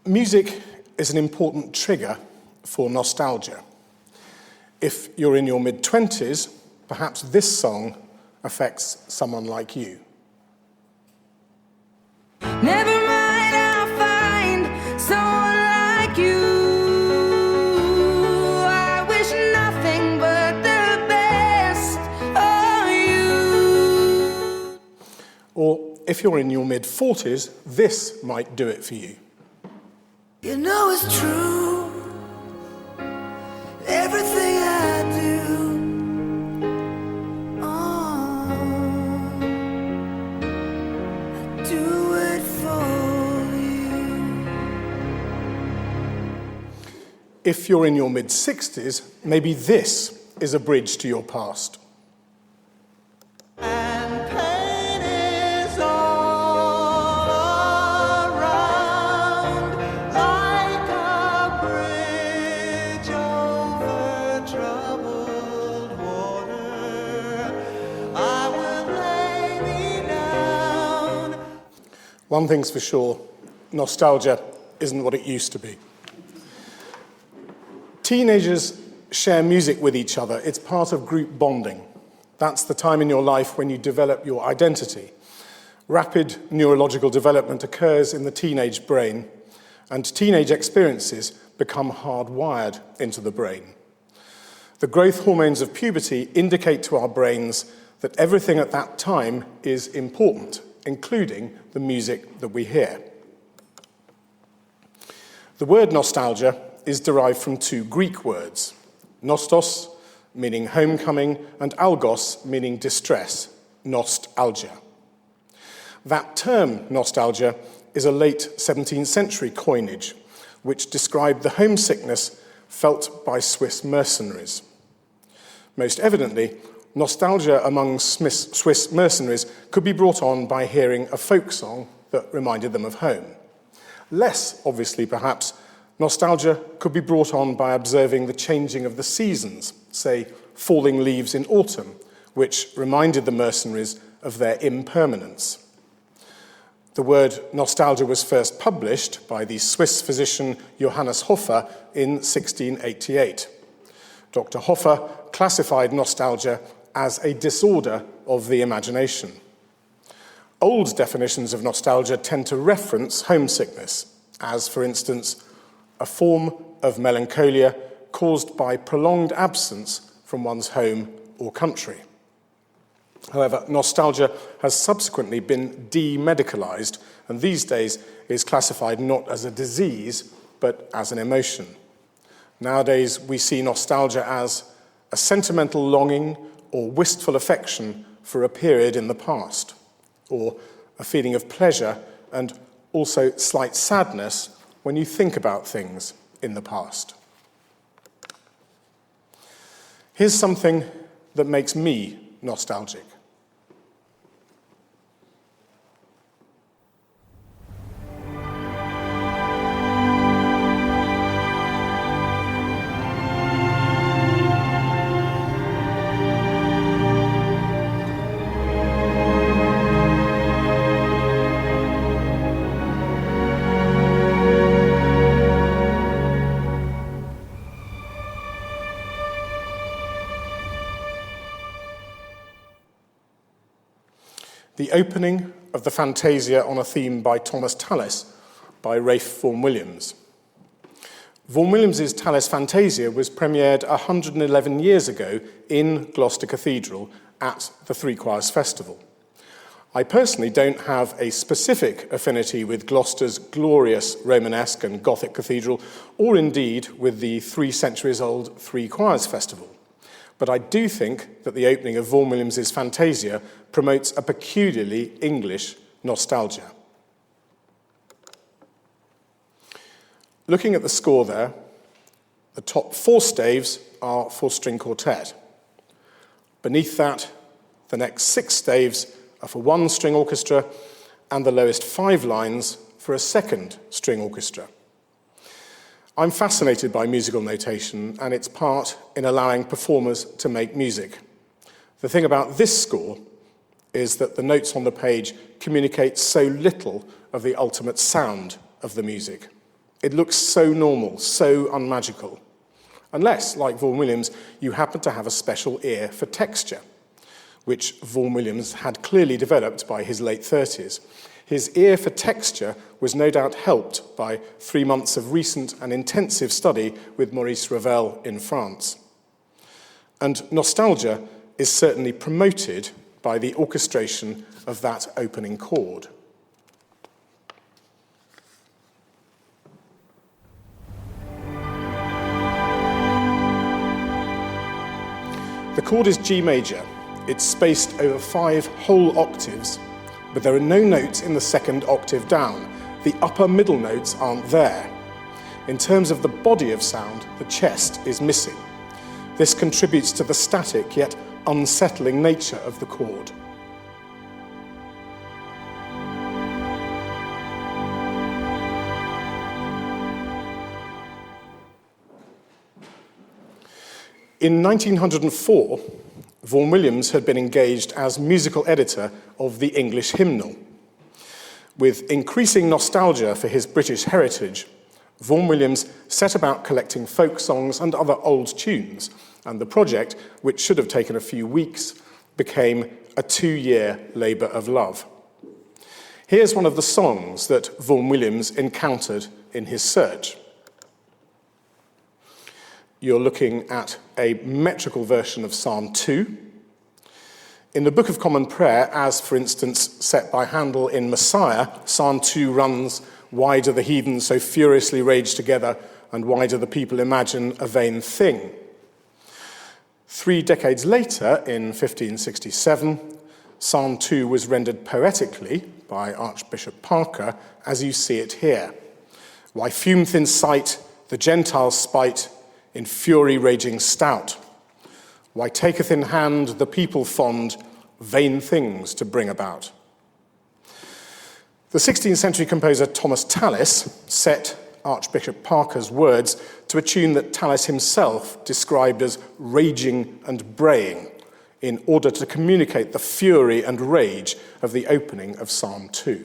Music is an important trigger for nostalgia. If you're in your mid-20s, perhaps this song affects someone like you. Never mind, I'll find someone like you. I wish nothing but the best of you. Or if you're in your mid-40s, this might do it for you. You know it's true, everything I do. I do it for you. If you're in your mid-60s, maybe this is a bridge to your past. And pain is all around, like a bridge over troubled water. I will lay me down. One thing's for sure, nostalgia isn't what it used to be. Teenagers share music with each other. It's part of group bonding. That's the time in your life when you develop your identity. Rapid neurological development occurs in the teenage brain, and teenage experiences become hardwired into the brain. The growth hormones of puberty indicate to our brains that everything at that time is important, including the music that we hear. The word nostalgia is derived from two Greek words, nostos, meaning homecoming, and algos, meaning distress, nostalgia. That term, nostalgia, is a late 17th century coinage, which described the homesickness felt by Swiss mercenaries. Most evidently, nostalgia among Swiss mercenaries could be brought on by hearing a folk song that reminded them of home. Less obviously, perhaps, nostalgia could be brought on by observing the changing of the seasons, say, falling leaves in autumn, which reminded the mercenaries of their impermanence. The word nostalgia was first published by the Swiss physician Johannes Hofer in 1688. Dr. Hofer classified nostalgia as a disorder of the imagination. Old definitions of nostalgia tend to reference homesickness, as, for instance, a form of melancholia caused by prolonged absence from one's home or country. However, nostalgia has subsequently been demedicalized, and these days is classified not as a disease, but as an emotion. Nowadays, we see nostalgia as a sentimental longing or wistful affection for a period in the past, or a feeling of pleasure and also slight sadness when you think about things in the past. Here's something that makes me nostalgic. The opening of the Fantasia on a theme by Thomas Tallis by Ralph Vaughan Williams. Vaughan Williams's Tallis Fantasia was premiered 111 years ago in Gloucester Cathedral at the Three Choirs Festival. I personally don't have a specific affinity with Gloucester's glorious Romanesque and Gothic cathedral, or indeed with the 3 centuries-old Three Choirs Festival. But I do think that the opening of Vaughan Williams's Fantasia promotes a peculiarly English nostalgia. Looking at the score there, the top 4 staves are for string quartet. Beneath that, the next 6 staves are for 1 string orchestra, and the lowest 5 lines for a 2nd string orchestra. I'm fascinated by musical notation and its part in allowing performers to make music. The thing about this score is that the notes on the page communicate so little of the ultimate sound of the music. It looks so normal, so unmagical. Unless, like Vaughan Williams, you happen to have a special ear for texture, which Vaughan Williams had clearly developed by his late 30s. His ear for texture was no doubt helped by 3 months of recent and intensive study with Maurice Ravel in France. And nostalgia is certainly promoted by the orchestration of that opening chord. The chord is G major. It's spaced over 5 whole octaves, but there are no notes in the second octave down. The upper middle notes aren't there. In terms of the body of sound, the chest is missing. This contributes to the static yet unsettling nature of the chord. In 1904, Vaughan Williams had been engaged as musical editor of the English hymnal. With increasing nostalgia for his British heritage, Vaughan Williams set about collecting folk songs and other old tunes, and the project, which should have taken a few weeks, became a 2-year labour of love. Here's one of the songs that Vaughan Williams encountered in his search. You're looking at a metrical version of Psalm 2. In the Book of Common Prayer, as for instance set by Handel in Messiah, Psalm 2 runs, "Why do the heathen so furiously rage together, and why do the people imagine a vain thing?" 3 decades later, in 1567, Psalm 2 was rendered poetically by Archbishop Parker, as you see it here. "Why fumeth in sight the Gentiles' spite, in fury raging stout? Why taketh in hand the people fond vain things to bring about?" The 16th century composer Thomas Tallis set Archbishop Parker's words to a tune that Tallis himself described as raging and braying, in order to communicate the fury and rage of the opening of Psalm 2.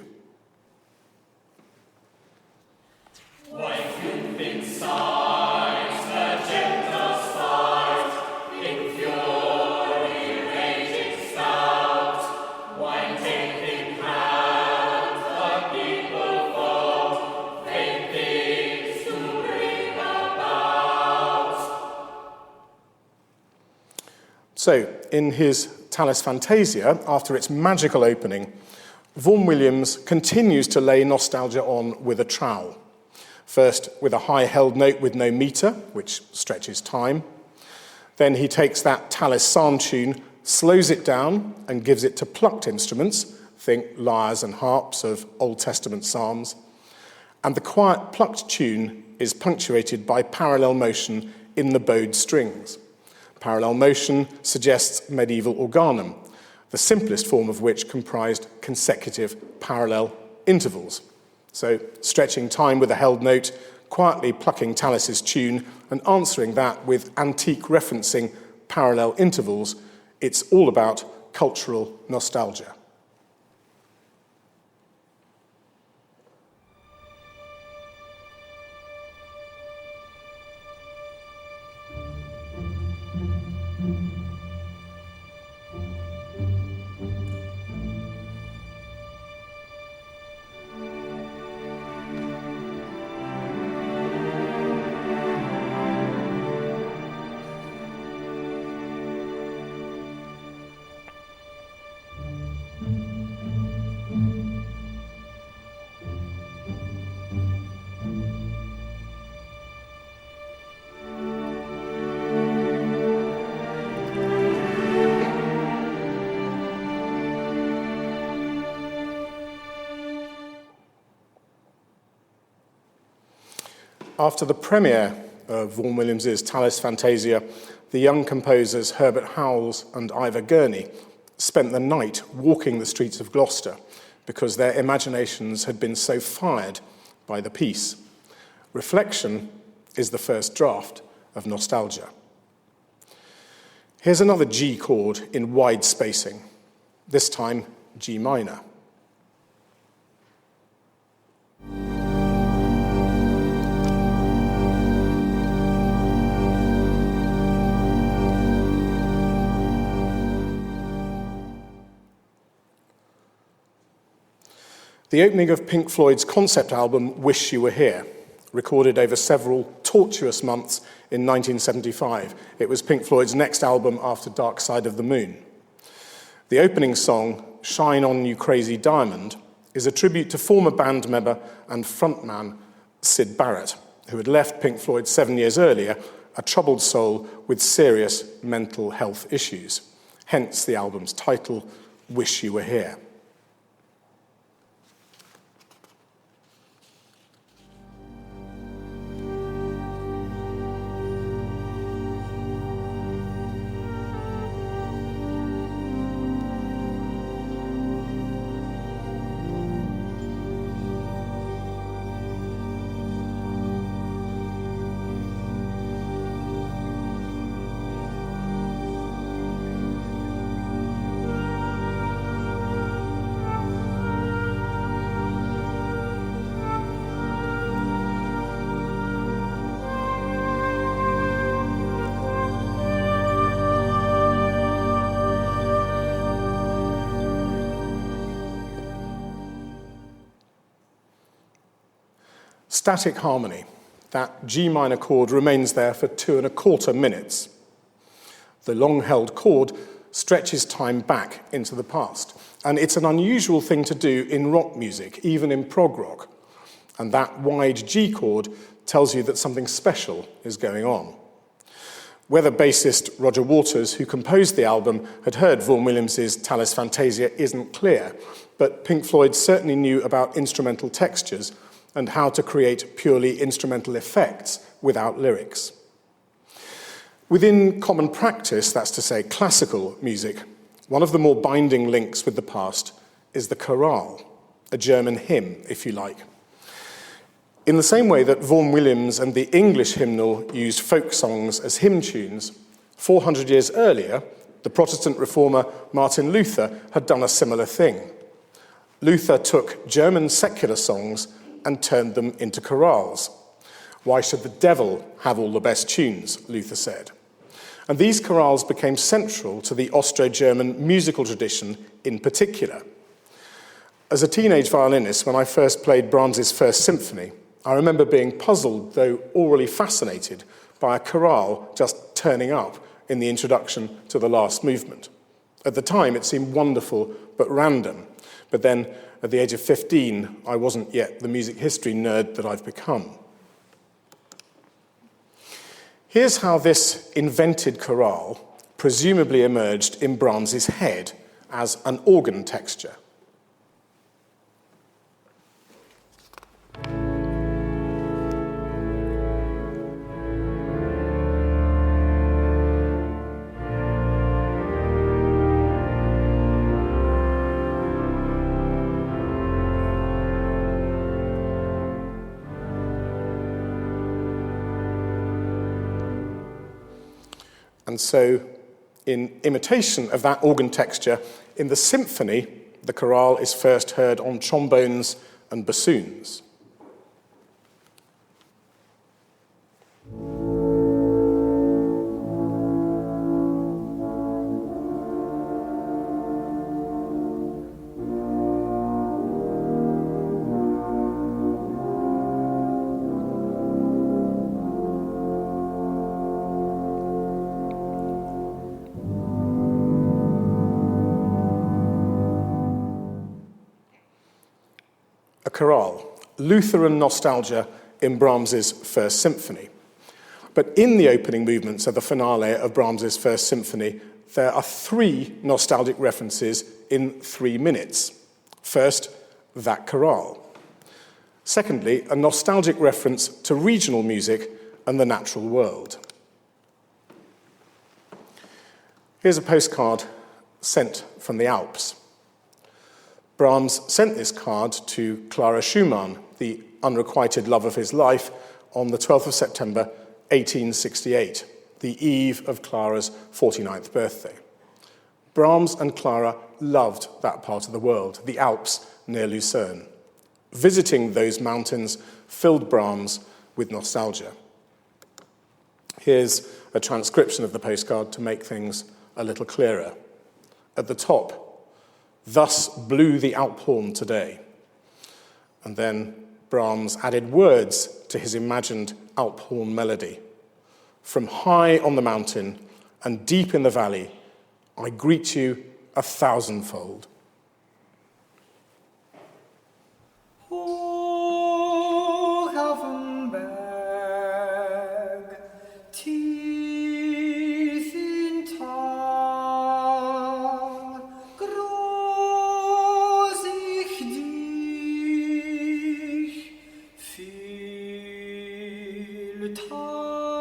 So, in his Tallis Fantasia, after its magical opening, Vaughan Williams continues to lay nostalgia on with a trowel. First, with a high-held note with no meter, which stretches time. Then he takes that Tallis psalm tune, slows it down, and gives it to plucked instruments, think lyres and harps of Old Testament psalms. And the quiet plucked tune is punctuated by parallel motion in the bowed strings. Parallel motion suggests medieval organum, the simplest form of which comprised consecutive parallel intervals. So, stretching time with a held note, quietly plucking Tallis's tune, and answering that with antique referencing parallel intervals, it's all about cultural nostalgia. After the premiere of Vaughan Williams's Tallis Fantasia, the young composers Herbert Howells and Ivor Gurney spent the night walking the streets of Gloucester because their imaginations had been so fired by the piece. Reflection is the first draft of nostalgia. Here's another G chord in wide spacing, this time G minor. The opening of Pink Floyd's concept album, Wish You Were Here, recorded over several tortuous months in 1975. It was Pink Floyd's next album after Dark Side of the Moon. The opening song, Shine On You Crazy Diamond, is a tribute to former band member and frontman Syd Barrett, who had left Pink Floyd 7 years earlier, a troubled soul with serious mental health issues. Hence the album's title, Wish You Were Here. Static harmony. That G minor chord remains there for 2¼ minutes. The long-held chord stretches time back into the past. And it's an unusual thing to do in rock music, even in prog rock. And that wide G chord tells you that something special is going on. Whether bassist Roger Waters, who composed the album, had heard Vaughan Williams's Tallis Fantasia isn't clear, but Pink Floyd certainly knew about instrumental textures and how to create purely instrumental effects without lyrics. Within common practice, that's to say classical music, one of the more binding links with the past is the chorale, a German hymn, if you like. In the same way that Vaughan Williams and the English hymnal used folk songs as hymn tunes, 400 years earlier, the Protestant reformer Martin Luther had done a similar thing. Luther took German secular songs and turned them into chorales. Why should the devil have all the best tunes, Luther said. And these chorales became central to the Austro-German musical tradition in particular. As a teenage violinist, when I first played Brahms's First Symphony, I remember being puzzled, though orally fascinated, by a chorale just turning up in the introduction to the last movement. At the time, it seemed wonderful but random. But then, at the age of 15, I wasn't yet the music history nerd that I've become. Here's how this invented chorale presumably emerged in Brahms's head as an organ texture. And so, in imitation of that organ texture, in the symphony, the chorale is first heard on trombones and bassoons. A chorale, Lutheran nostalgia in Brahms's First Symphony. But in the opening movements of the finale of Brahms's First Symphony, there are 3 nostalgic references in 3 minutes. First, that chorale. Secondly, a nostalgic reference to regional music and the natural world. Here's a postcard sent from the Alps. Brahms sent this card to Clara Schumann, the unrequited love of his life, on the 12th of September, 1868, the eve of Clara's 49th birthday. Brahms and Clara loved that part of the world, the Alps near Lucerne. Visiting those mountains filled Brahms with nostalgia. Here's a transcription of the postcard to make things a little clearer. At the top, thus blew the Alp horn today. And then Brahms added words to his imagined Alp horn melody. From high on the mountain and deep in the valley, I greet you 1,000-fold. Hoch auf dem Berg, tief im Tal, groß ich dich, viel tausendmal.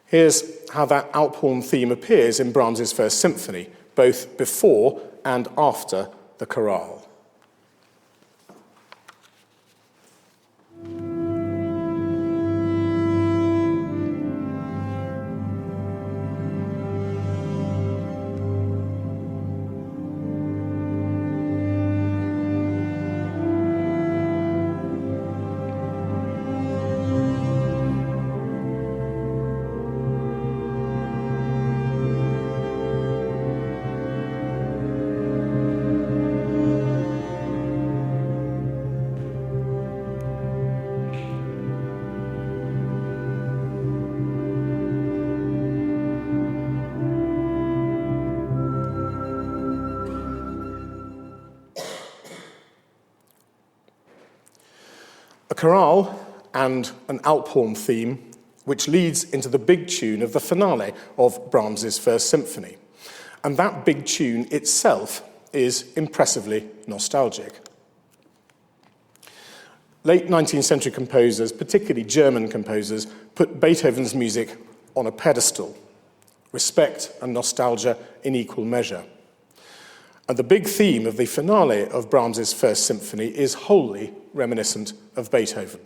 Here's how that Alp horn theme appears in Brahms's First Symphony, both before and after the chorale. A chorale and an Alp horn theme, which leads into the big tune of the finale of Brahms's First Symphony. And that big tune itself is impressively nostalgic. Late 19th century composers, particularly German composers, put Beethoven's music on a pedestal, respect and nostalgia in equal measure. And the big theme of the finale of Brahms's First Symphony is wholly reminiscent of Beethoven.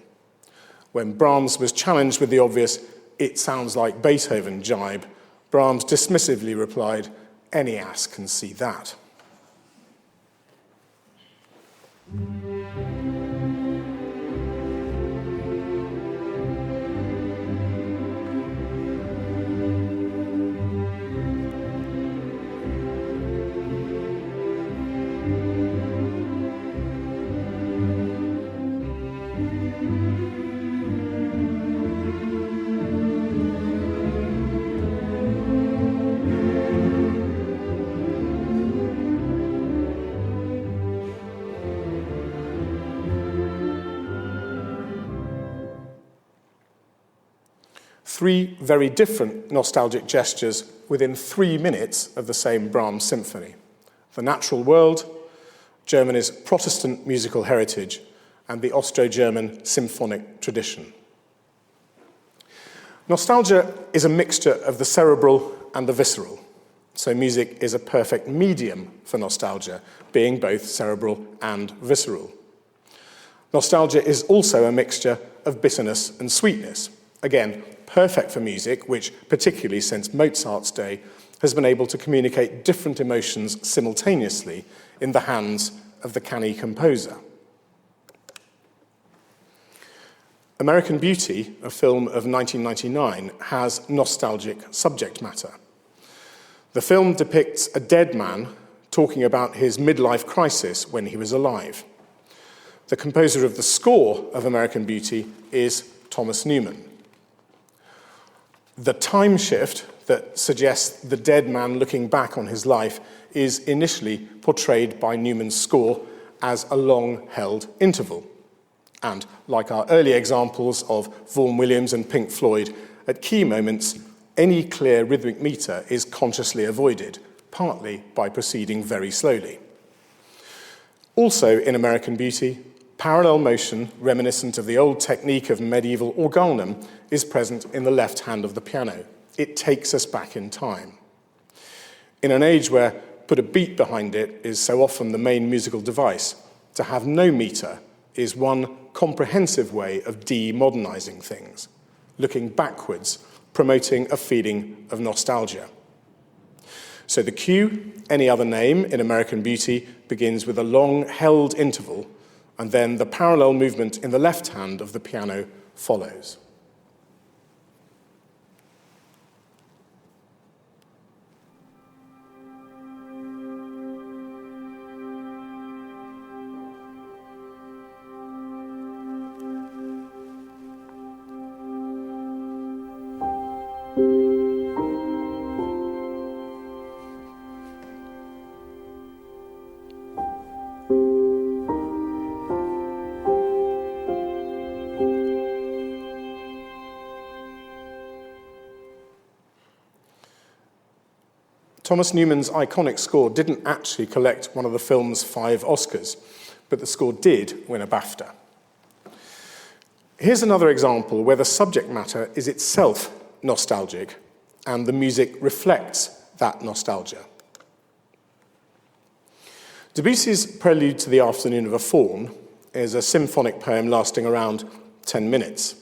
When Brahms was challenged with the obvious, "It sounds like Beethoven" jibe, Brahms dismissively replied, "Any ass can see that." Three very different nostalgic gestures within 3 minutes of the same Brahms symphony: the natural world, Germany's Protestant musical heritage, and the Austro-German symphonic tradition. Nostalgia is a mixture of the cerebral and the visceral, so music is a perfect medium for nostalgia, being both cerebral and visceral. Nostalgia is also a mixture of bitterness and sweetness, again, perfect for music, which, particularly since Mozart's day, has been able to communicate different emotions simultaneously in the hands of the canny composer. American Beauty, a film of 1999, has nostalgic subject matter. The film depicts a dead man talking about his midlife crisis when he was alive. The composer of the score of American Beauty is Thomas Newman. The time shift that suggests the dead man looking back on his life is initially portrayed by Newman's score as a long-held interval. And like our early examples of Vaughan Williams and Pink Floyd, at key moments, any clear rhythmic meter is consciously avoided, partly by proceeding very slowly. Also in American Beauty, parallel motion, reminiscent of the old technique of medieval organum, is present in the left hand of the piano. It takes us back in time. In an age where put a beat behind it is so often the main musical device, to have no meter is one comprehensive way of demodernizing things, looking backwards, promoting a feeling of nostalgia. So the cue, Any Other Name in American Beauty, begins with a long-held interval, and then the parallel movement in the left hand of the piano follows. Thomas Newman's iconic score didn't actually collect one of the film's 5 Oscars, but the score did win a BAFTA. Here's another example where the subject matter is itself nostalgic and the music reflects that nostalgia. Debussy's Prelude to the Afternoon of a Faun is a symphonic poem lasting around 10 minutes.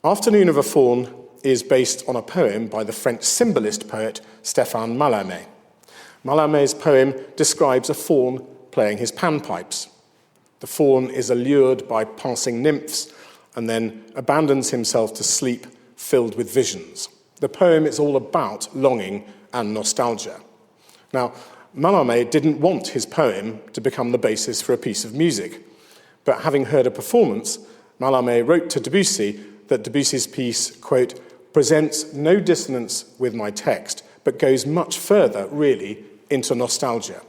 Afternoon of a Faun is based on a poem by the French symbolist poet Stéphane Mallarmé. Mallarmé's poem describes a faun playing his panpipes. The faun is allured by passing nymphs and then abandons himself to sleep filled with visions. The poem is all about longing and nostalgia. Now, Mallarmé didn't want his poem to become the basis for a piece of music, but having heard a performance, Mallarmé wrote to Debussy that Debussy's piece, quote, presents no dissonance with my text, but goes much further, really, into nostalgia.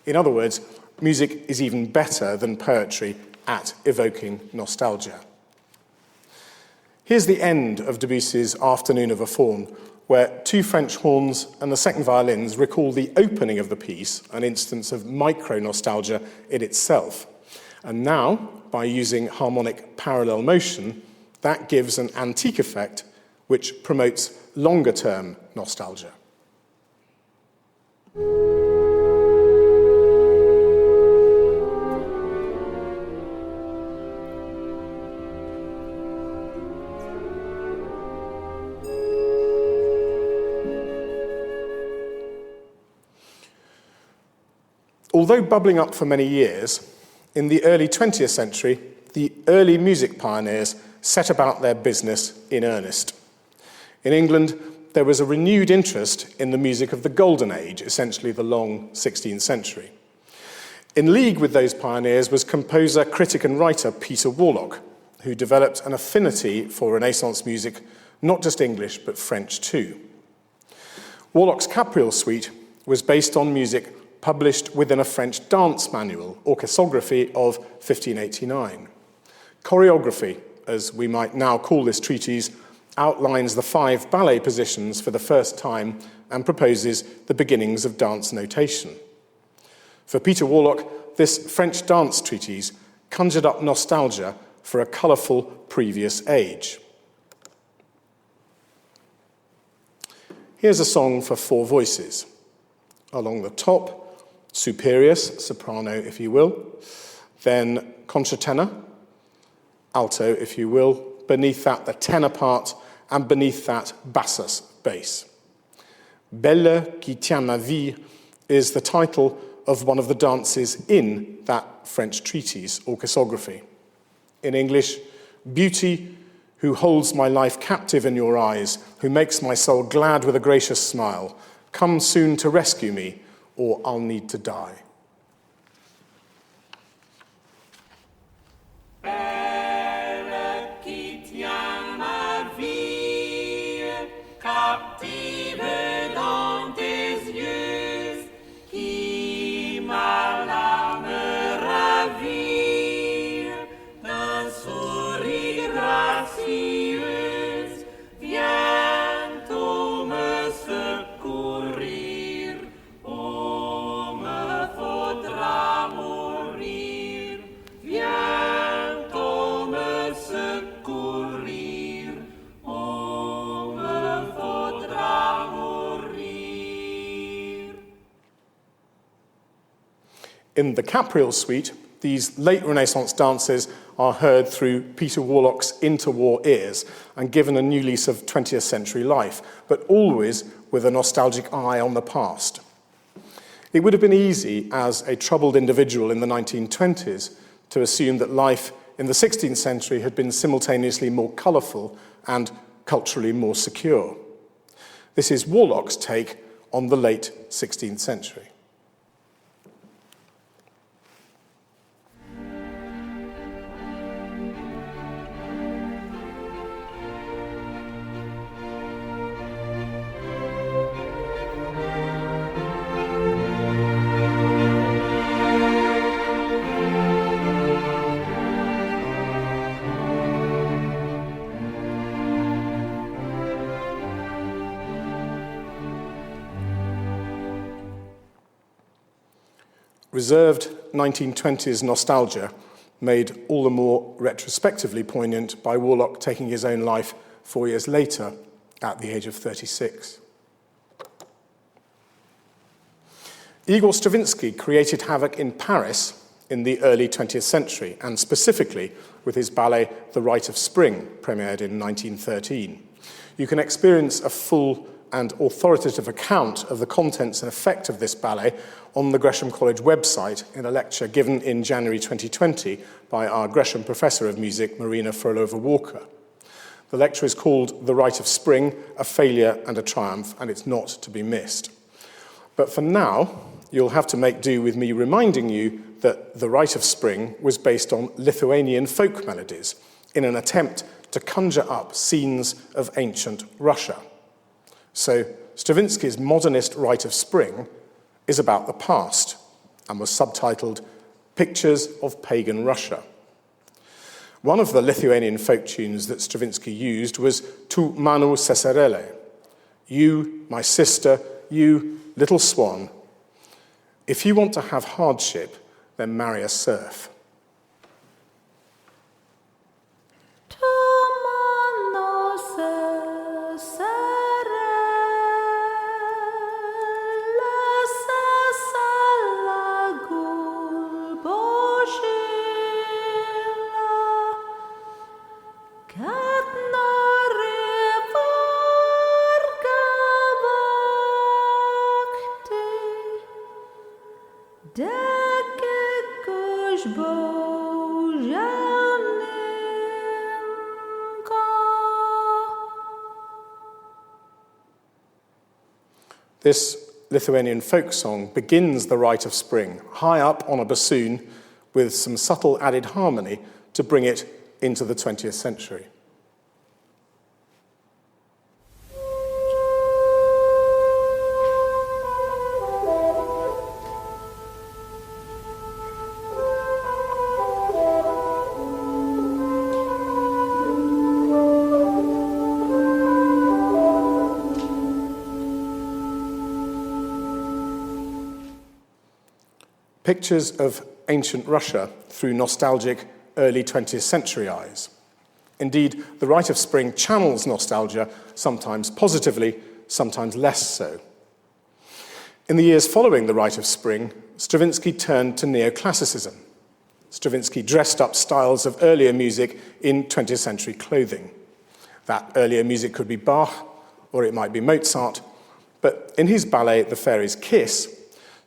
In other words, music is even better than poetry at evoking nostalgia. Here's the end of Debussy's Afternoon of a Faun, where 2 French horns and the second violins recall the opening of the piece, an instance of micro-nostalgia in itself. And now, by using harmonic parallel motion, that gives an antique effect which promotes longer-term nostalgia. Although bubbling up for many years, in the early 20th century, the early music pioneers set about their business in earnest. In England, there was a renewed interest in the music of the Golden Age, essentially the long 16th century. In league with those pioneers was composer, critic and writer Peter Warlock, who developed an affinity for Renaissance music, not just English, but French too. Warlock's Capriole Suite was based on music published within a French dance manual, Orchesography of 1589. Choreography, as we might now call this treatise, outlines the 5 ballet positions for the first time and proposes the beginnings of dance notation. For Peter Warlock, this French dance treatise conjured up nostalgia for a colourful previous age. Here's a song for 4 voices. Along the top, superius, soprano if you will, then concertenor, alto if you will, beneath that the tenor part, and beneath that bassus, bass. Belle qui tient ma vie is the title of one of the dances in that French treatise, Orchesography. In English, beauty who holds my life captive in your eyes, who makes my soul glad with a gracious smile, come soon to rescue me, or I'll need to die. Belle qui tient ma vie, captive dans tes yeux, qui ma l'âme ravit, d'un sourire gracieux, bientôt me secourir, oh, me faudra mourir, bientôt me secourir, oh, me faudra mourir. In the Capriole Suite, these late Renaissance dances are heard through Peter Warlock's interwar ears and given a new lease of 20th century life, but always with a nostalgic eye on the past. It would have been easy as a troubled individual in the 1920s to assume that life in the 16th century had been simultaneously more colourful and culturally more secure. This is Warlock's take on the late 16th century. reserved 1920s nostalgia made all the more retrospectively poignant by Warlock taking his own life 4 years later at the age of 36. Igor Stravinsky created havoc in Paris in the early 20th century, and specifically with his ballet The Rite of Spring, premiered in 1913. You can experience a full and authoritative account of the contents and effect of this ballet on the Gresham College website in a lecture given in January 2020 by our Gresham Professor of Music, Marina Frolova-Walker. The lecture is called The Rite of Spring, A Failure and a Triumph, and it's not to be missed. But for now, you'll have to make do with me reminding you that The Rite of Spring was based on Lithuanian folk melodies in an attempt to conjure up scenes of ancient Russia. So Stravinsky's modernist Rite of Spring is about the past and was subtitled Pictures of Pagan Russia. One of the Lithuanian folk tunes that Stravinsky used was Tu manu seserele, you, my sister, you, little swan. If you want to have hardship, then marry a serf. This Lithuanian folk song begins the Rite of Spring, high up on a bassoon with some subtle added harmony to bring it into the 20th century. Pictures of ancient Russia through nostalgic early 20th century eyes. Indeed, the Rite of Spring channels nostalgia, sometimes positively, sometimes less so. In the years following the Rite of Spring, Stravinsky turned to neoclassicism. Stravinsky dressed up styles of earlier music in 20th century clothing. That earlier music could be Bach, or it might be Mozart, but in his ballet The Fairy's Kiss,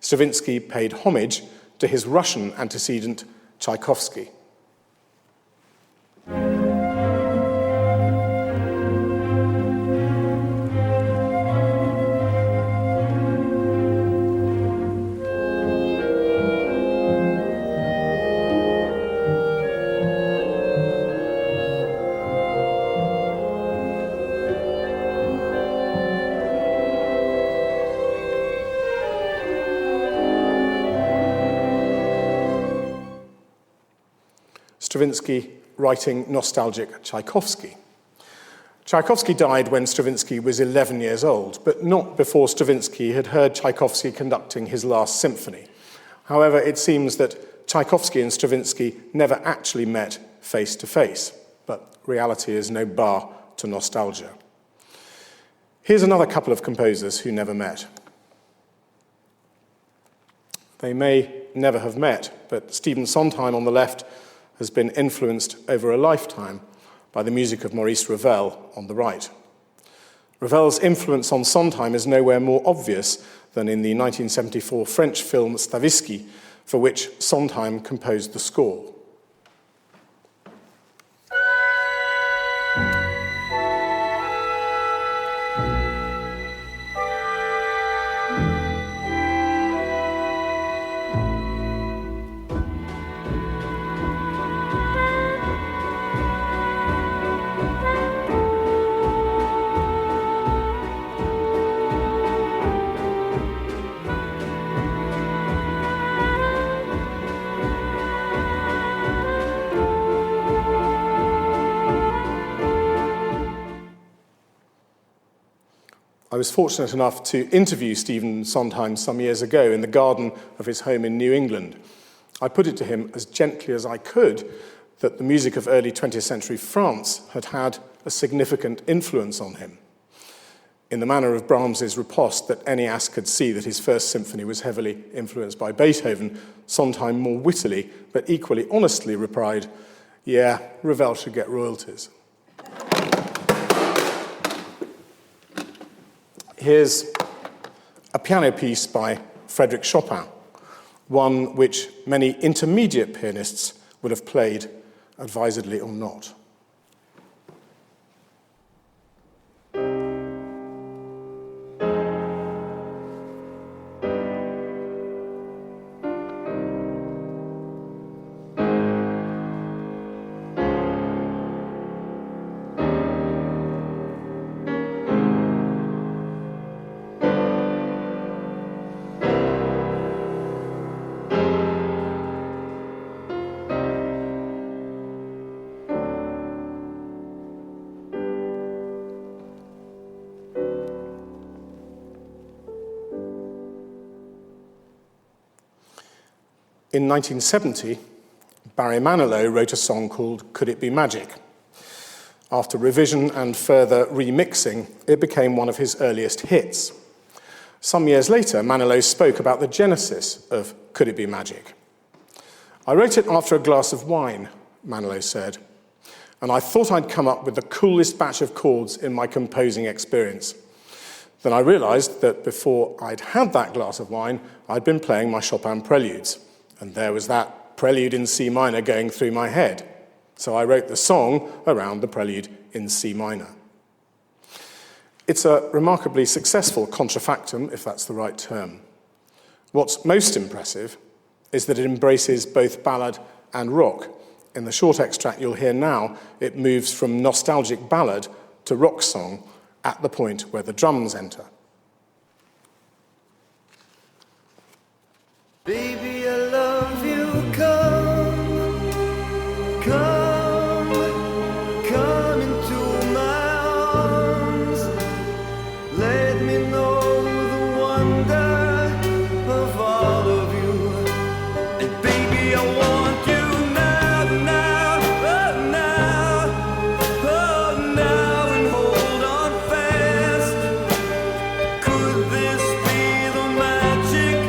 Stravinsky paid homage to his Russian antecedent, Tchaikovsky. Stravinsky writing nostalgic Tchaikovsky. Tchaikovsky died when Stravinsky was 11 years old, but not before Stravinsky had heard Tchaikovsky conducting his last symphony. However, it seems that Tchaikovsky and Stravinsky never actually met face to face, but reality is no bar to nostalgia. Here's another couple of composers who never met. They may never have met, but Stephen Sondheim on the left has been influenced over a lifetime by the music of Maurice Ravel on the right. Ravel's influence on Sondheim is nowhere more obvious than in the 1974 French film Stravinsky, for which Sondheim composed the score. I was fortunate enough to interview Stephen Sondheim some years ago in the garden of his home in New England. I put it to him as gently as I could that the music of early 20th century France had had a significant influence on him. In the manner of Brahms's riposte that any ass could see that his first symphony was heavily influenced by Beethoven, Sondheim more wittily but equally honestly replied, "Yeah, Ravel should get royalties." Here's a piano piece by Frédéric Chopin, one which many intermediate pianists would have played, advisedly or not. In 1970, Barry Manilow wrote a song called "Could It Be Magic?" After revision and further remixing, it became one of his earliest hits. Some years later, Manilow spoke about the genesis of "Could It Be Magic?" "I wrote it after a glass of wine," Manilow said, "and I thought I'd come up with the coolest batch of chords in my composing experience. Then I realized that before I'd had that glass of wine, I'd been playing my Chopin preludes. And there was that prelude in C minor going through my head. So I wrote the song around the prelude in C minor." It's a remarkably successful contrafactum, if that's the right term. What's most impressive is that it embraces both ballad and rock. In the short extract you'll hear now, it moves from nostalgic ballad to rock song at the point where the drums enter. Baby, I love you, come, come, come into my arms. Let me know the wonder of all of you. And baby, I want you now, now, oh now, oh now, and hold on fast. Could this be the magic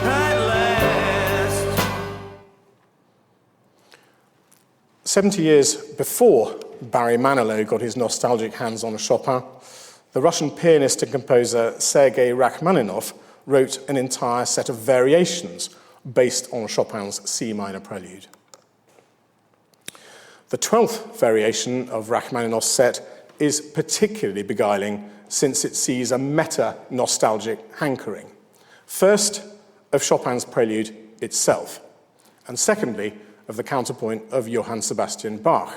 at last? 70 years before Barry Manilow got his nostalgic hands on Chopin, the Russian pianist and composer Sergei Rachmaninoff wrote an entire set of variations based on Chopin's C minor prelude. The 12th variation of Rachmaninoff's set is particularly beguiling since it sees a meta-nostalgic hankering. First, of Chopin's prelude itself, and secondly, of the counterpoint of Johann Sebastian Bach.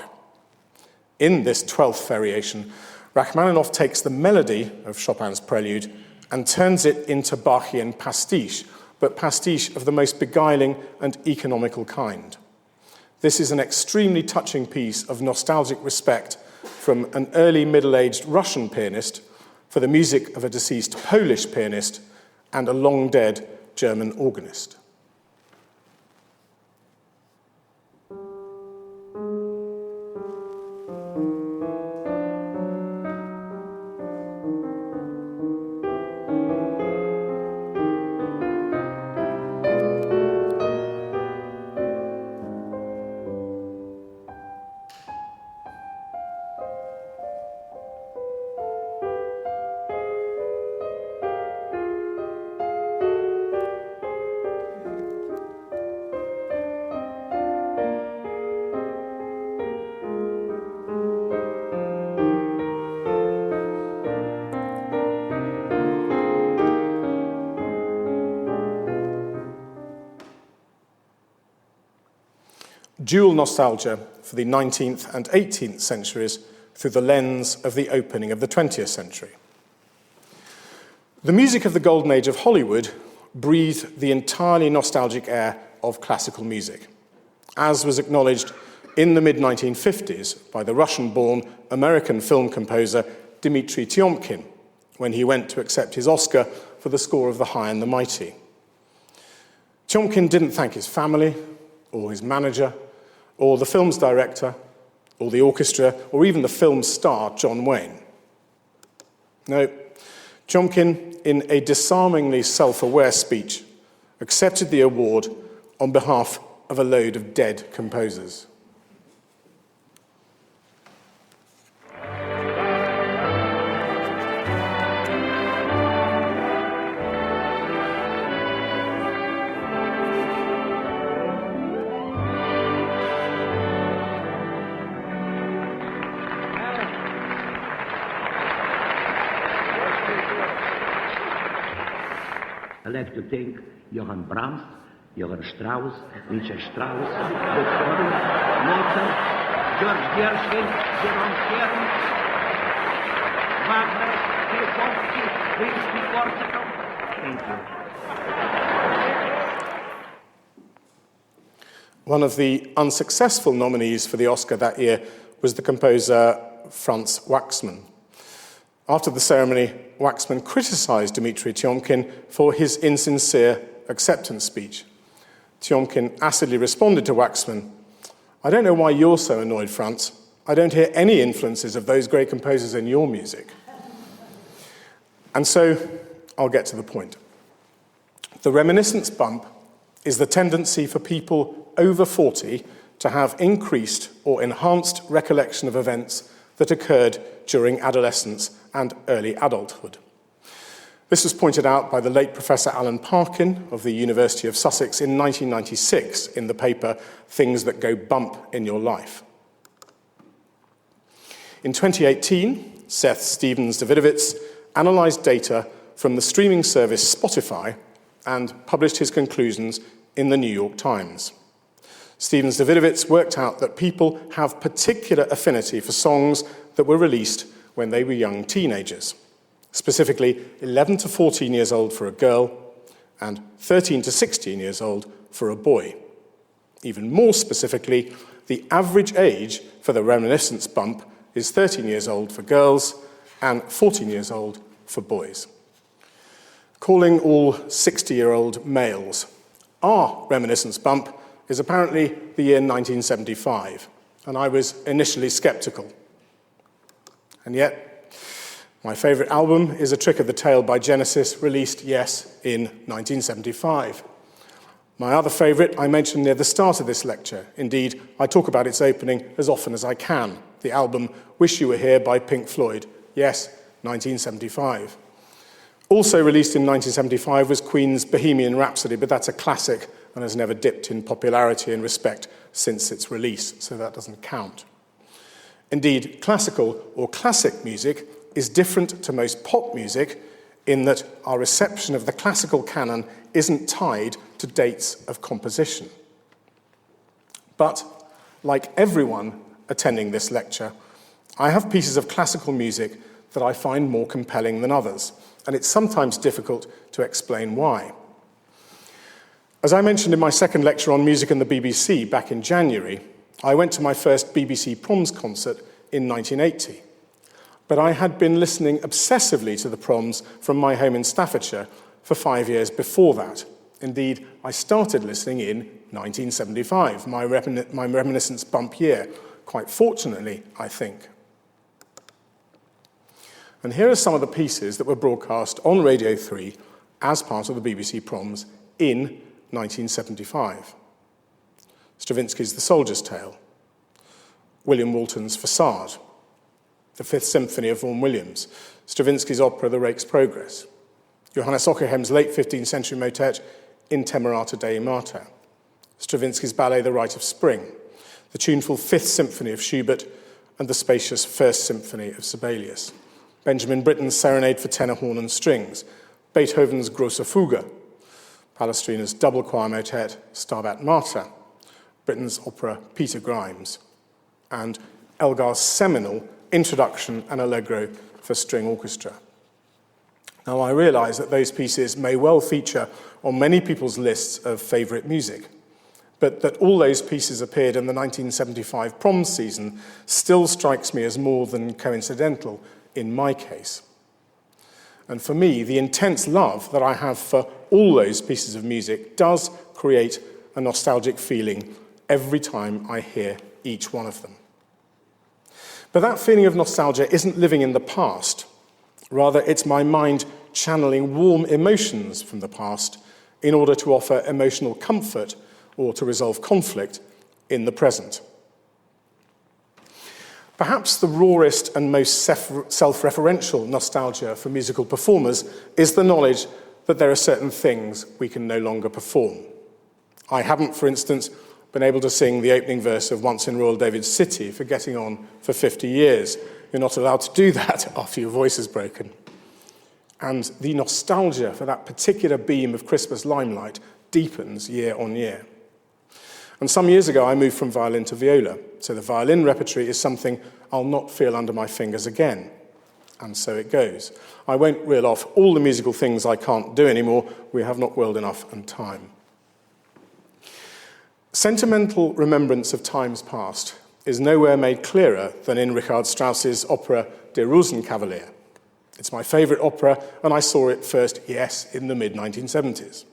In this 12th variation, Rachmaninoff takes the melody of Chopin's prelude and turns it into Bachian pastiche, but pastiche of the most beguiling and economical kind. This is an extremely touching piece of nostalgic respect from an early middle-aged Russian pianist for the music of a deceased Polish pianist and a long-dead German organist. Dual nostalgia for the 19th and 18th centuries through the lens of the opening of the 20th century. The music of the golden age of Hollywood breathed the entirely nostalgic air of classical music, as was acknowledged in the mid-1950s by the Russian-born American film composer Dmitri Tiomkin, when he went to accept his Oscar for the score of The High and the Mighty. Tiomkin didn't thank his family, or his manager, or the film's director, or the orchestra, or even the film's star, John Wayne. No, Tiomkin, in a disarmingly self-aware speech, accepted the award on behalf of a load of dead composers. I like to thank Johann Brahms, Johann Strauss, Richard Strauss, Beethoven, Mozart, George Gershwin, Jerome Kern, Wagner, Tchaikovsky, Rimsky-Korsakov. Thank you. One of the unsuccessful nominees for the Oscar that year was the composer Franz Waxman. After the ceremony, Waxman criticized Dmitri Tiomkin for his insincere acceptance speech. Tiomkin acidly responded to Waxman, "I don't know why you're so annoyed, Franz. I don't hear any influences of those great composers in your music." And so, I'll get to the point. The reminiscence bump is the tendency for people over 40 to have increased or enhanced recollection of events that occurred during adolescence and early adulthood. This was pointed out by the late Professor Alan Parkin of the University of Sussex in 1996 in the paper Things That Go Bump in Your Life. In 2018, Seth Stevens-Davidovitz analysed data from the streaming service Spotify and published his conclusions in the New York Times. Stevens-Davidovitz worked out that people have particular affinity for songs that were released when they were young teenagers, specifically 11 to 14 years old for a girl and 13 to 16 years old for a boy. Even more specifically, the average age for the reminiscence bump is 13 years old for girls and 14 years old for boys. Calling all 60-year-old males our reminiscence bump is apparently the year 1975, and I was initially skeptical. And yet, my favourite album is A Trick of the Tail by Genesis, released, yes, in 1975. My other favourite I mentioned near the start of this lecture. Indeed, I talk about its opening as often as I can. The album Wish You Were Here by Pink Floyd, yes, 1975. Also released in 1975 was Queen's Bohemian Rhapsody, but that's a classic and has never dipped in popularity and respect since its release, so that doesn't count. Indeed, classical or classic music is different to most pop music in that our reception of the classical canon isn't tied to dates of composition. But, like everyone attending this lecture, I have pieces of classical music that I find more compelling than others, and it's sometimes difficult to explain why. As I mentioned in my second lecture on music and the BBC back in January, I went to my first BBC Proms concert in 1980. But I had been listening obsessively to the Proms from my home in Staffordshire for 5 years before that. Indeed, I started listening in 1975, my reminiscence bump year, quite fortunately, I think. And here are some of the pieces that were broadcast on Radio 3 as part of the BBC Proms in 1975. Stravinsky's The Soldier's Tale, William Walton's Facade, the Fifth Symphony of Vaughan Williams, Stravinsky's opera The Rake's Progress, Johannes Ockegham's late 15th century motet Intemorata Dei Mater, Stravinsky's ballet The Rite of Spring, the tuneful Fifth Symphony of Schubert, and the spacious First Symphony of Sibelius, Benjamin Britten's Serenade for tenor, horn and strings, Beethoven's Grosse Fuge, Palestrina's double choir motet Stabat Mater, Britten's opera Peter Grimes, and Elgar's seminal Introduction and Allegro for string orchestra. Now, I realise that those pieces may well feature on many people's lists of favourite music, but that all those pieces appeared in the 1975 Proms season still strikes me as more than coincidental in my case. And for me, the intense love that I have for all those pieces of music does create a nostalgic feeling every time I hear each one of them. But that feeling of nostalgia isn't living in the past. Rather, it's my mind channeling warm emotions from the past in order to offer emotional comfort or to resolve conflict in the present. Perhaps the rawest and most self-referential nostalgia for musical performers is the knowledge that there are certain things we can no longer perform. I haven't, for instance, been able to sing the opening verse of Once in Royal David's City for getting on for 50 years. You're not allowed to do that after your voice is broken. And the nostalgia for that particular beam of Christmas limelight deepens year on year. And some years ago, I moved from violin to viola, so the violin repertory is something I'll not feel under my fingers again. And so it goes. I won't reel off all the musical things I can't do anymore. We have not world enough and time. Sentimental remembrance of times past is nowhere made clearer than in Richard Strauss's opera Der Rosenkavalier. It's my favourite opera, and I saw it first, yes, in the mid-1970s.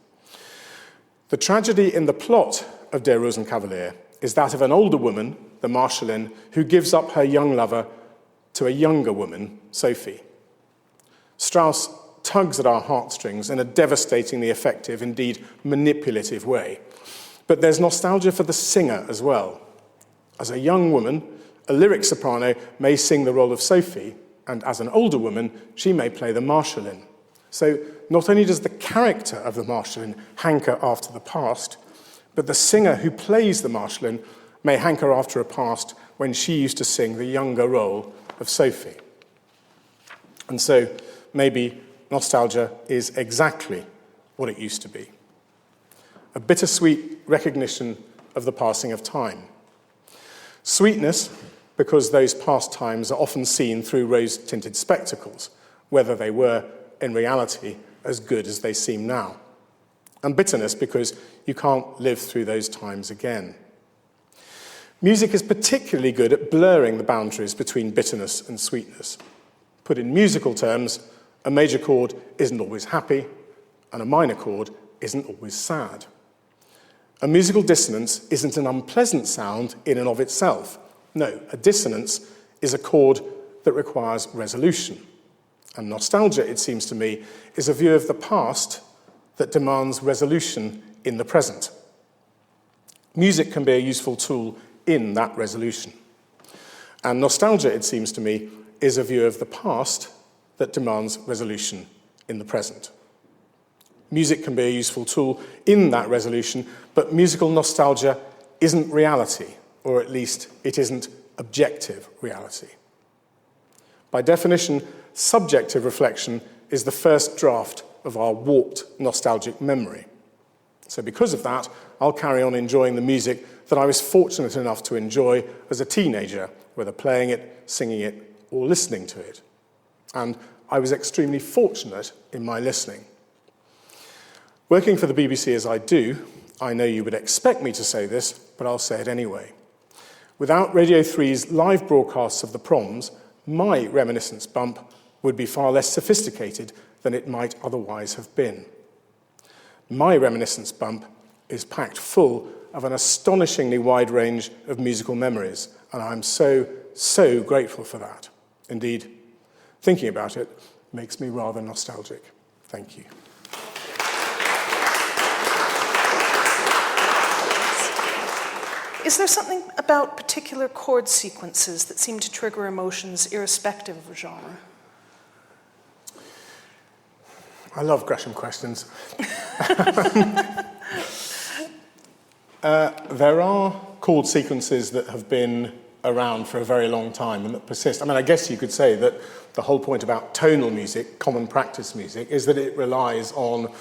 The tragedy in the plot of Der Rosenkavalier is that of an older woman, the Marschallin, who gives up her young lover to a younger woman, Sophie. Strauss tugs at our heartstrings in a devastatingly effective, indeed manipulative way. But there's nostalgia for the singer as well. As a young woman, a lyric soprano may sing the role of Sophie, and as an older woman, she may play the Marschallin. So not only does the character of the Marschallin hanker after the past, but the singer who plays the Marschallin may hanker after a past when she used to sing the younger role of Sophie. And so maybe nostalgia is exactly what it used to be. A bittersweet recognition of the passing of time. Sweetness, because those past times are often seen through rose-tinted spectacles, whether they were, in reality, as good as they seem now. And bitterness, because you can't live through those times again. Music is particularly good at blurring the boundaries between bitterness and sweetness. Put in musical terms, a major chord isn't always happy, and a minor chord isn't always sad. A musical dissonance isn't an unpleasant sound in and of itself. No, a dissonance is a chord that requires resolution. And nostalgia, it seems to me, is a view of the past that demands resolution in the present. Music can be a useful tool in that resolution. And nostalgia, it seems to me, is a view of the past that demands resolution in the present. Music can be a useful tool in that resolution, but musical nostalgia isn't reality, or at least it isn't objective reality. By definition, subjective reflection is the first draft of our warped nostalgic memory. So because of that, I'll carry on enjoying the music that I was fortunate enough to enjoy as a teenager, whether playing it, singing it, or listening to it. And I was extremely fortunate in my listening. Working for the BBC as I do, I know you would expect me to say this, but I'll say it anyway. Without Radio 3's live broadcasts of the proms, my reminiscence bump would be far less sophisticated than it might otherwise have been. My reminiscence bump is packed full of an astonishingly wide range of musical memories, and I'm so grateful for that. Indeed, thinking about it makes me rather nostalgic. Thank you. Is there something about particular chord sequences that seem to trigger emotions irrespective of genre? I love Gresham questions. There are chord sequences that have been around for a very long time and that persist. I mean, I guess you could say that the whole point about tonal music, common practice music, is that it relies on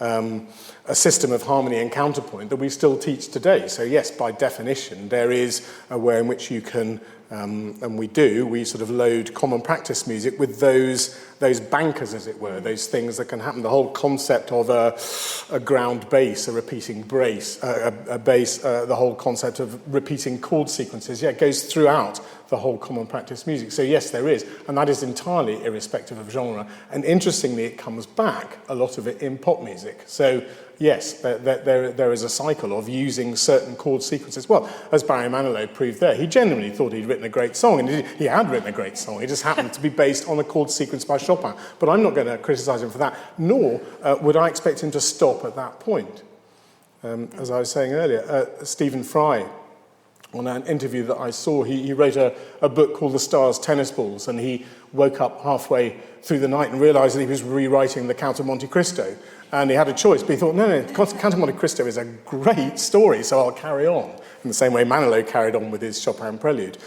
a system of harmony and counterpoint that we still teach today. So yes, by definition, there is a way in which you can, and we sort of load common practice music with those bankers, as it were, those things that can happen. The whole concept of a ground bass, a repeating bass, the whole concept of repeating chord sequences, it goes throughout the whole common practice music. So yes, there is, and that is entirely irrespective of genre. And interestingly, it comes back, a lot of it, in pop music. So yes, there is a cycle of using certain chord sequences. Well, as Barry Manilow proved there, he genuinely thought he'd written a great song, and he had written a great song. It just happened to be based on a chord sequence by Chopin. But I'm not going to criticise him for that, nor would I expect him to stop at that point. As I was saying earlier, Stephen Fry, on an interview that I saw, he wrote a book called The Stars, Tennis Balls, and he woke up halfway through the night and realised that he was rewriting The Count of Monte Cristo. And he had a choice, but he thought, no, Count of Monte Cristo is a great story, so I'll carry on. In the same way Manilow carried on with his Chopin prelude.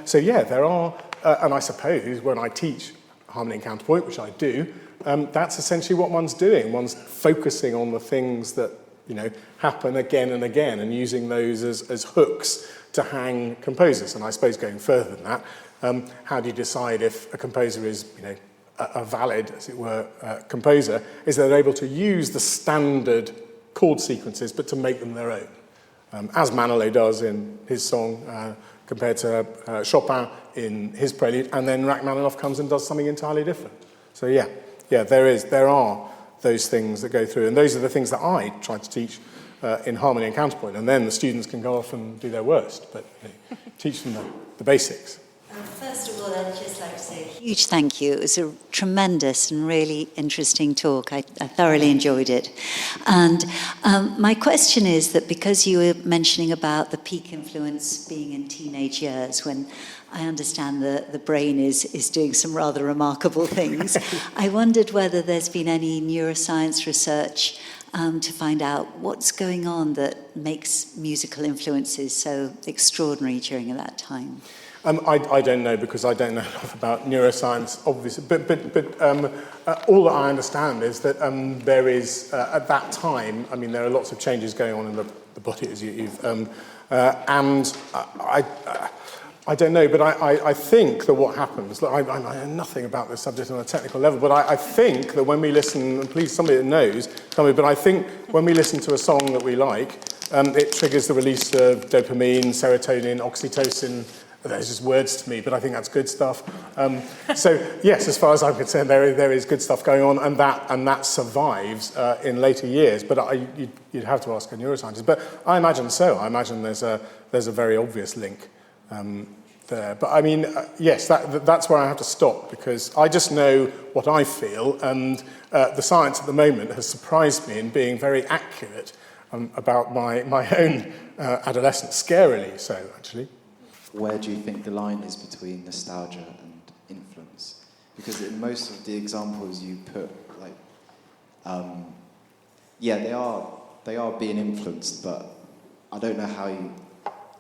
So yeah, there are, and I suppose when I teach harmony and counterpoint, which I do, that's essentially what one's doing. One's focusing on the things that happen again and again, and using those as hooks to hang composers. And I suppose going further than that, how do you decide if a composer is, a valid, as it were, composer, is that they're able to use the standard chord sequences, but to make them their own, as Manilow does in his song, compared to Chopin in his prelude, and then Rachmaninoff comes and does something entirely different. So yeah, there are those things that go through, and those are the things that I try to teach in harmony and counterpoint, and then the students can go off and do their worst, but teach them the basics. First of all, I'd just like to say a huge thank you. It was a tremendous and really interesting talk. I thoroughly enjoyed it. And my question is that because you were mentioning about the peak influence being in teenage years, when I understand the brain is doing some rather remarkable things, I wondered whether there's been any neuroscience research to find out what's going on that makes musical influences so extraordinary during that time. I don't know, because I don't know enough about neuroscience, obviously. But all that I understand is that there is, at that time, there are lots of changes going on in the body, as you've... and I don't know, but I think that what happens... Look, I know nothing about this subject on a technical level, but I think that when we listen... And please, somebody that knows, tell me, but I think when we listen to a song that we like, it triggers the release of dopamine, serotonin, oxytocin... There's just words to me, but I think that's good stuff. So yes, as far as I'm concerned, there is good stuff going on, and that survives in later years. But you'd have to ask a neuroscientist. But I imagine so. I imagine there's a very obvious link there. But yes, that's where I have to stop, because I just know what I feel, and the science at the moment has surprised me in being very accurate about my own adolescence, scarily so, actually. Where do you think the line is between nostalgia and influence? Because in most of the examples you put, they are being influenced, but I don't know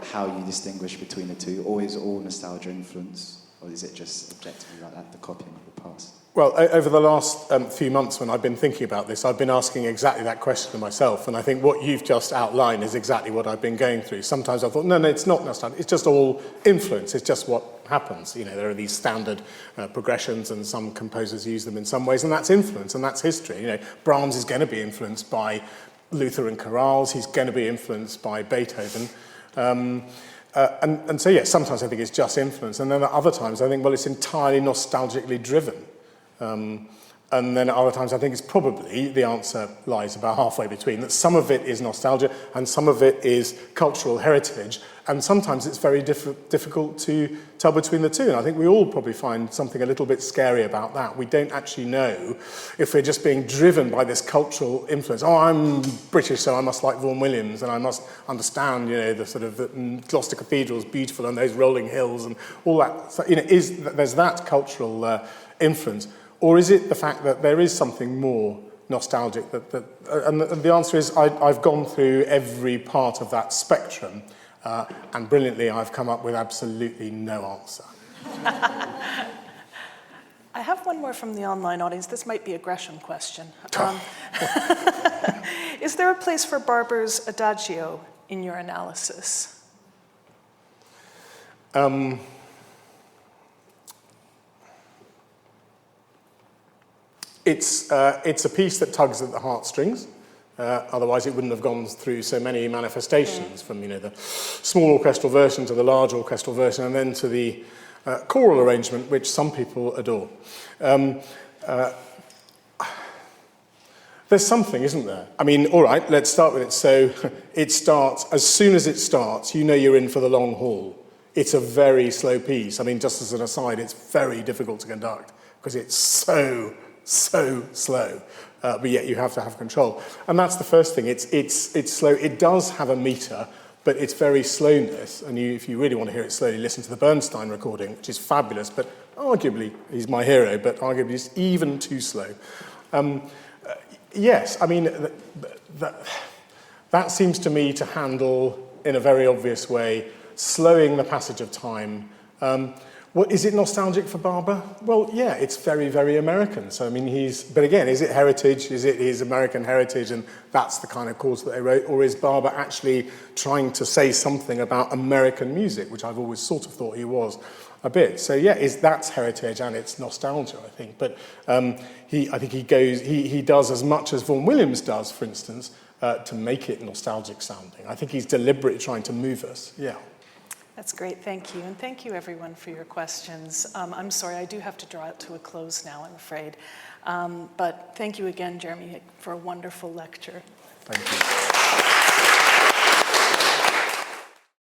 how you distinguish between the two. Or is it all nostalgia influence, or is it just objectively like that, the copying of the past? Well, over the last few months when I've been thinking about this, I've been asking exactly that question to myself, and I think what you've just outlined is exactly what I've been going through. Sometimes I thought, no, it's not nostalgia, it's just all influence, it's just what happens. There are these standard progressions, and some composers use them in some ways, and that's influence, and that's history. Brahms is going to be influenced by Lutheran chorales, he's going to be influenced by Beethoven. And so, yes, sometimes I think it's just influence, and then at other times I think, well, it's entirely nostalgically driven. And then at other times I think it's probably, the answer lies about halfway between, that some of it is nostalgia and some of it is cultural heritage, and sometimes it's very difficult to tell between the two, and I think we all probably find something a little bit scary about that. We don't actually know if we're just being driven by this cultural influence. Oh, I'm British, so I must like Vaughan Williams, and I must understand, the sort of the Gloucester Cathedral's beautiful and those rolling hills and all that. So, there's that cultural influence. Or is it the fact that there is something more nostalgic? And the answer is I've gone through every part of that spectrum, and brilliantly I've come up with absolutely no answer. I have one more from the online audience. This might be a Gresham question. Is there a place for Barber's Adagio in your analysis? It's a piece that tugs at the heartstrings, Otherwise, it wouldn't have gone through so many manifestations, from the small orchestral version to the large orchestral version, and then to the choral arrangement, which some people adore. There's something, isn't there? I mean, all right, let's start with it. So it starts, as soon as it starts, you know you're in for the long haul. It's a very slow piece. I mean, just as an aside, it's very difficult to conduct because it's so slow. But yet you have to have control. And that's the first thing. It's slow. It does have a meter, but it's very slowness. And if you really want to hear it slowly, listen to the Bernstein recording, which is fabulous, but arguably, he's my hero, but arguably it's even too slow. Yes, I mean, that seems to me to handle, in a very obvious way, slowing the passage of time. Is it nostalgic for Barber? Well, yeah, it's very, very American. So, I mean, but again, is it heritage? Is it his American heritage? And that's the kind of chords that they wrote? Or is Barber actually trying to say something about American music, which I've always sort of thought he was a bit. So, yeah, that's heritage and it's nostalgia, I think. But I think he does as much as Vaughan Williams does, for instance, to make it nostalgic sounding. I think he's deliberately trying to move us, yeah. That's great, thank you. And thank you, everyone, for your questions. I'm sorry, I do have to draw it to a close now, I'm afraid. But thank you again, Jeremy, for a wonderful lecture. Thank you.